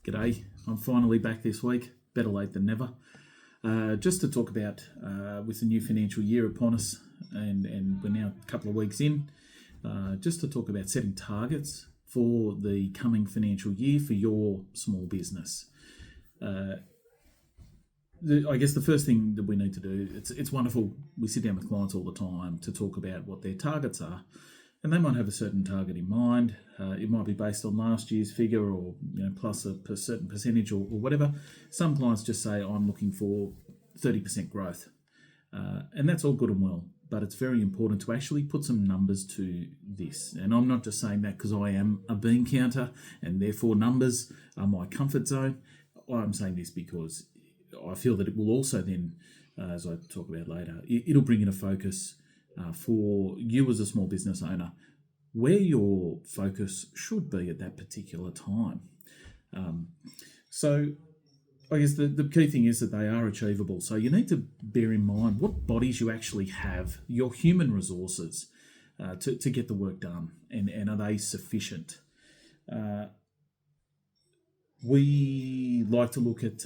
G'day, I'm finally back this week, better late than never. Just to talk about, with the new financial year upon us, and we're now a couple of weeks in, just to talk about setting targets for the coming financial year for your small business. I guess the first thing that we need to do, it's wonderful, we sit down with clients all the time to talk about what their targets are, and they might have a certain target in mind. It might be based on last year's figure or plus a certain percentage or whatever. Some clients just say, I'm looking for 30% growth. And that's all good and well, but it's very important to actually put some numbers to this. And I'm not just saying that because I am a bean counter and therefore numbers are my comfort zone. I'm saying this because I feel that it will also then, as I talk about later, it'll bring in a focus for you as a small business owner, where your focus should be at that particular time. So I guess the key thing is that they are achievable. So you need to bear in mind what bodies you actually have, your human resources, to get the work done, and are they sufficient? We like to look at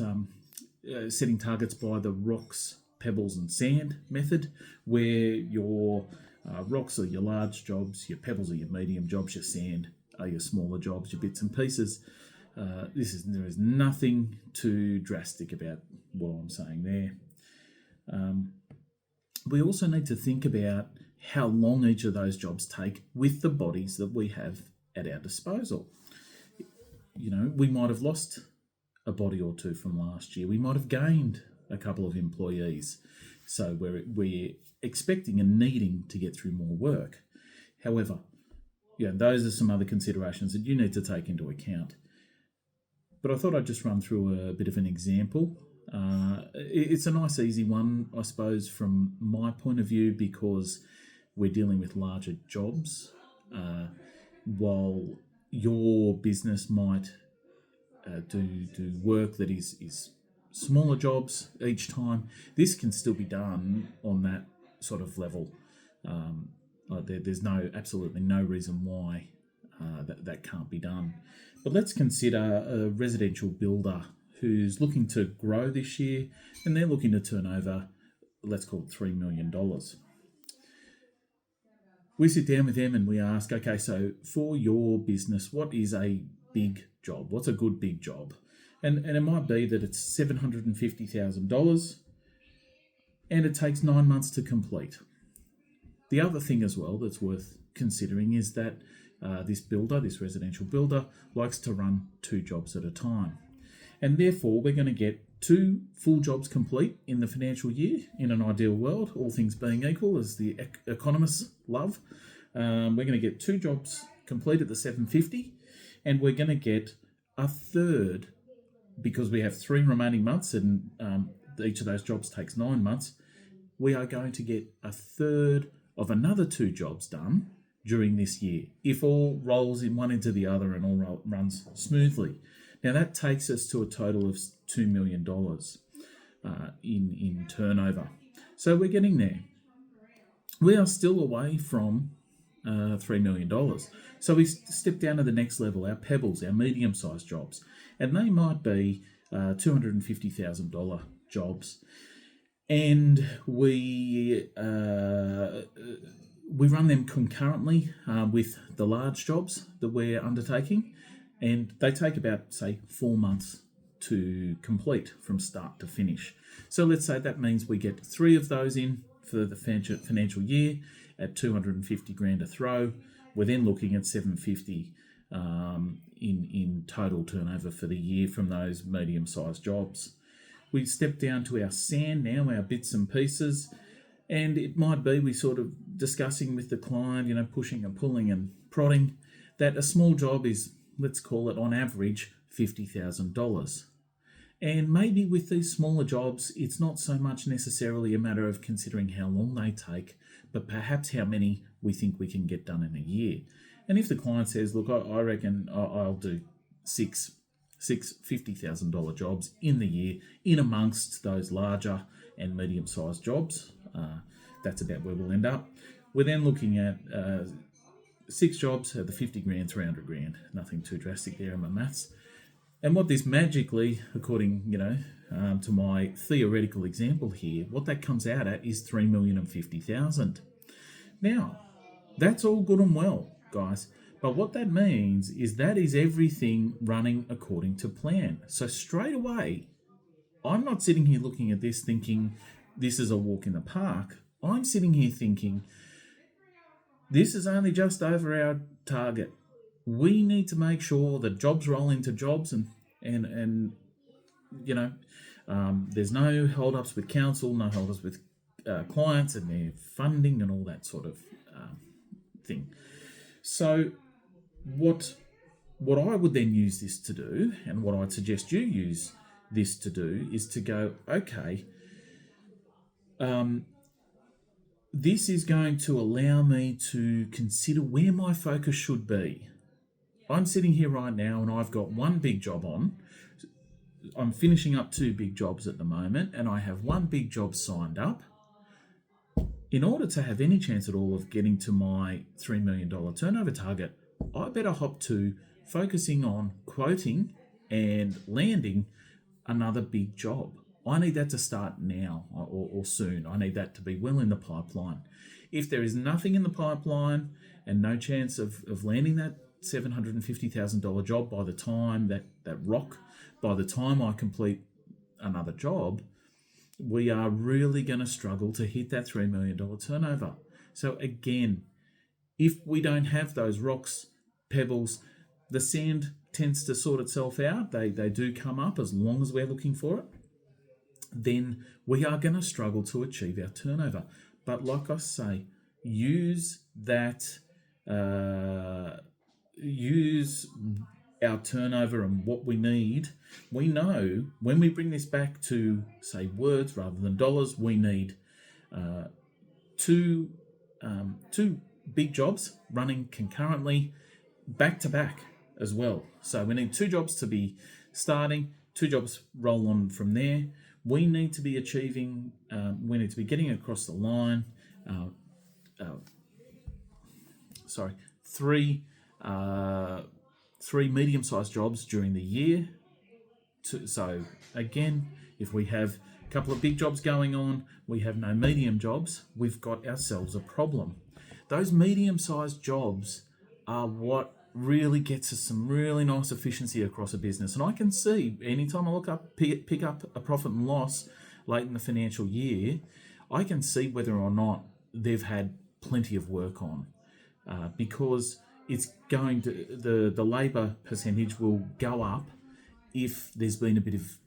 setting targets by the rocks, pebbles and sand method, where your rocks are your large jobs, your pebbles are your medium jobs, your sand are your smaller jobs, your bits and pieces. There is nothing too drastic about what I'm saying there. We also need to think about how long each of those jobs take with the bodies that we have at our disposal. We might have lost a body or two from last year. We might have gained a couple of employees. So we're expecting and needing to get through more work. However, those are some other considerations that you need to take into account. But I thought I'd just run through a bit of an example. It's a nice, easy one, I suppose, from my point of view, because we're dealing with larger jobs. While your business might do work that is smaller jobs each time, this can still be done on that sort of level. There's absolutely no reason why that can't be done. But let's consider a residential builder who's looking to grow this year, and they're looking to turn over, let's call it $3 million. We sit down with them and we ask, okay, so for your business, what is a big job? What's a good big job? And it might be that it's $750,000 and it takes 9 months to complete. The other thing as well that's worth considering is that this residential builder, likes to run 2 jobs at a time. And therefore, we're going to get 2 full jobs complete in the financial year, in an ideal world, all things being equal, as the economists love. We're going to get 2 jobs complete at the 750, and we're going to get a third, because we have 3 remaining months and each of those jobs takes 9 months, we are going to get a third of another 2 jobs done during this year, if all rolls in one into the other and all runs smoothly. Now that takes us to a total of $2 million in turnover. So we're getting there. We are still away from $3 million. So we step down to the next level, our pebbles, our medium-sized jobs, and they might be $250,000 jobs. And we run them concurrently with the large jobs that we're undertaking, and they take about, say, 4 months to complete from start to finish. So let's say that means we get 3 of those in for the financial year at $250,000 a throw. We're then looking at $750,000 in total turnover for the year from those medium-sized jobs. We step down to our sand now, our bits and pieces, and it might be we sort of discussing with the client, pushing and pulling and prodding, that a small job is, let's call it on average, $50,000. And maybe with these smaller jobs, it's not so much necessarily a matter of considering how long they take, but perhaps how many we think we can get done in a year. And if the client says, look, I reckon I'll do six $50,000 jobs in the year, in amongst those larger and medium-sized jobs, that's about where we'll end up. We're then looking at 6 jobs at the $50,000, $300,000. Nothing too drastic there in my maths. And what this magically, according, to my theoretical example here, what that comes out at is 3,050,000. Now, that's all good and well, guys. But what that means is that is everything running according to plan. So straight away, I'm not sitting here looking at this thinking this is a walk in the park. I'm sitting here thinking this is only just over our target. We need to make sure that jobs roll into jobs and you know, there's no hold-ups with council, no hold-ups with clients and their funding and all that sort of thing. So what I would then use this to do, and what I'd suggest you use this to do, is to go, okay, this is going to allow me to consider where my focus should be. I'm sitting here right now and I've got one big job on. I'm finishing up 2 big jobs at the moment, and I have 1 big job signed up. In order to have any chance at all of getting to my $3 million turnover target, I better hop to focusing on quoting and landing another big job. I need that to start now or soon. I need that to be well in the pipeline. If there is nothing in the pipeline and no chance of landing that $750,000 job by the time by the time I complete another job, we are really going to struggle to hit that $3 million turnover. So again, if we don't have those rocks, pebbles, the sand tends to sort itself out. They do come up as long as we're looking for it. Then we are going to struggle to achieve our turnover. But like I say, use our turnover and what we need. We know when we bring this back to, say, words rather than dollars, we need two big jobs running concurrently, back to back as well. So we need 2 jobs to be starting, 2 jobs roll on from there. We need to be achieving, we need to be getting across the line, 3 medium-sized jobs during the year. So again, if we have a couple of big jobs going on, we have no medium jobs, we've got ourselves a problem. Those medium-sized jobs are what really gets us some really nice efficiency across a business. And I can see anytime I pick up a profit and loss late in the financial year, I can see whether or not they've had plenty of work on, because it's going to the labour percentage will go up if there's been a bit of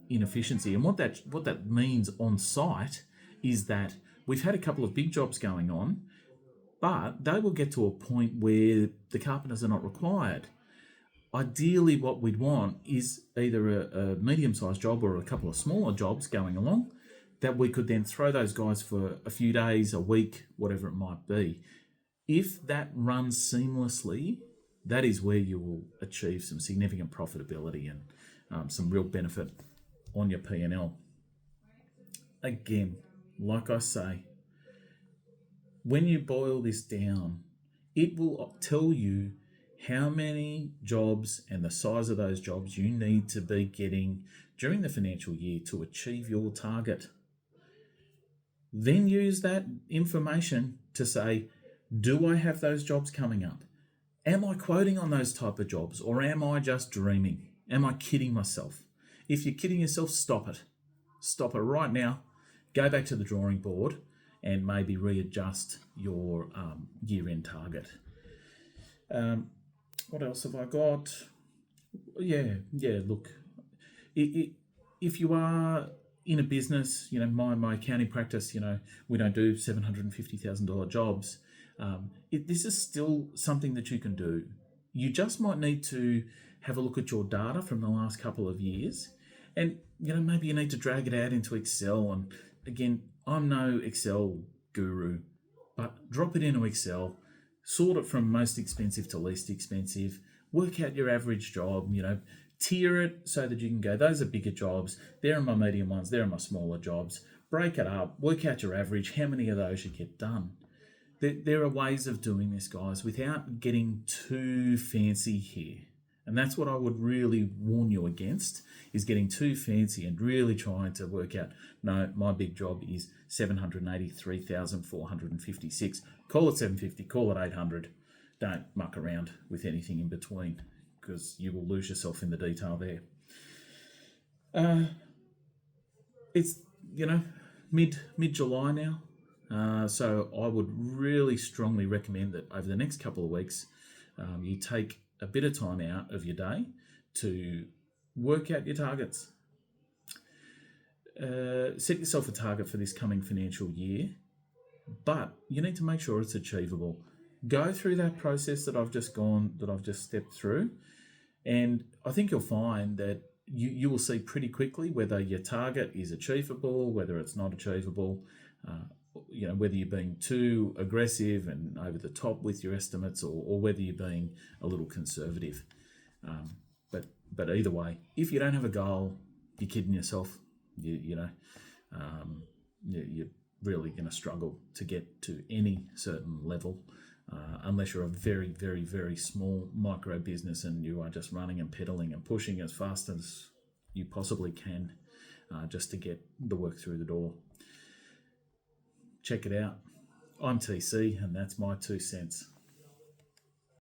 inefficiency. And what that means on site is that we've had a couple of big jobs going on, but they will get to a point where the carpenters are not required. Ideally, what we'd want is either a medium-sized job or a couple of smaller jobs going along that we could then throw those guys for a few days, a week, whatever it might be. If that runs seamlessly, that is where you will achieve some significant profitability and some real benefit on your P&L. Again, like I say, when you boil this down, it will tell you how many jobs and the size of those jobs you need to be getting during the financial year to achieve your target. Then use that information to say, do I have those jobs coming up? Am I quoting on those type of jobs, or am I just dreaming? Am I kidding myself? If you're kidding yourself, stop it. Stop it right now. Go back to the drawing board and maybe readjust your year-end target. What else have I got? Yeah. Look, if you are in a business, my accounting practice, we don't do $750,000 jobs. This is still something that you can do. You just might need to have a look at your data from the last couple of years, and maybe you need to drag it out into Excel. And again, I'm no Excel guru, but drop it into Excel, sort it from most expensive to least expensive, work out your average job, tier it so that you can go, those are bigger jobs, there are my medium ones, there are my smaller jobs, break it up, work out your average, how many of those you get done. There are ways of doing this, guys, without getting too fancy here. And that's what I would really warn you against, is getting too fancy and really trying to work out, no, my big job is 783,456. Call it 750, call it 800. Don't muck around with anything in between, because you will lose yourself in the detail there. It's, mid July now. So I would really strongly recommend that over the next couple of weeks, you take a bit of time out of your day to work out your targets. Set yourself a target for this coming financial year, but you need to make sure it's achievable. Go through that process that I've just stepped through, and I think you'll find that you will see pretty quickly whether your target is achievable, whether it's not achievable, whether you're being too aggressive and over the top with your estimates, or whether you're being a little conservative. But either way, if you don't have a goal, you're kidding yourself. You're really going to struggle to get to any certain level, unless you're a very, very, very small micro business and you are just running and pedaling and pushing as fast as you possibly can, just to get the work through the door. Check it out. I'm TC, and that's my 2 cents.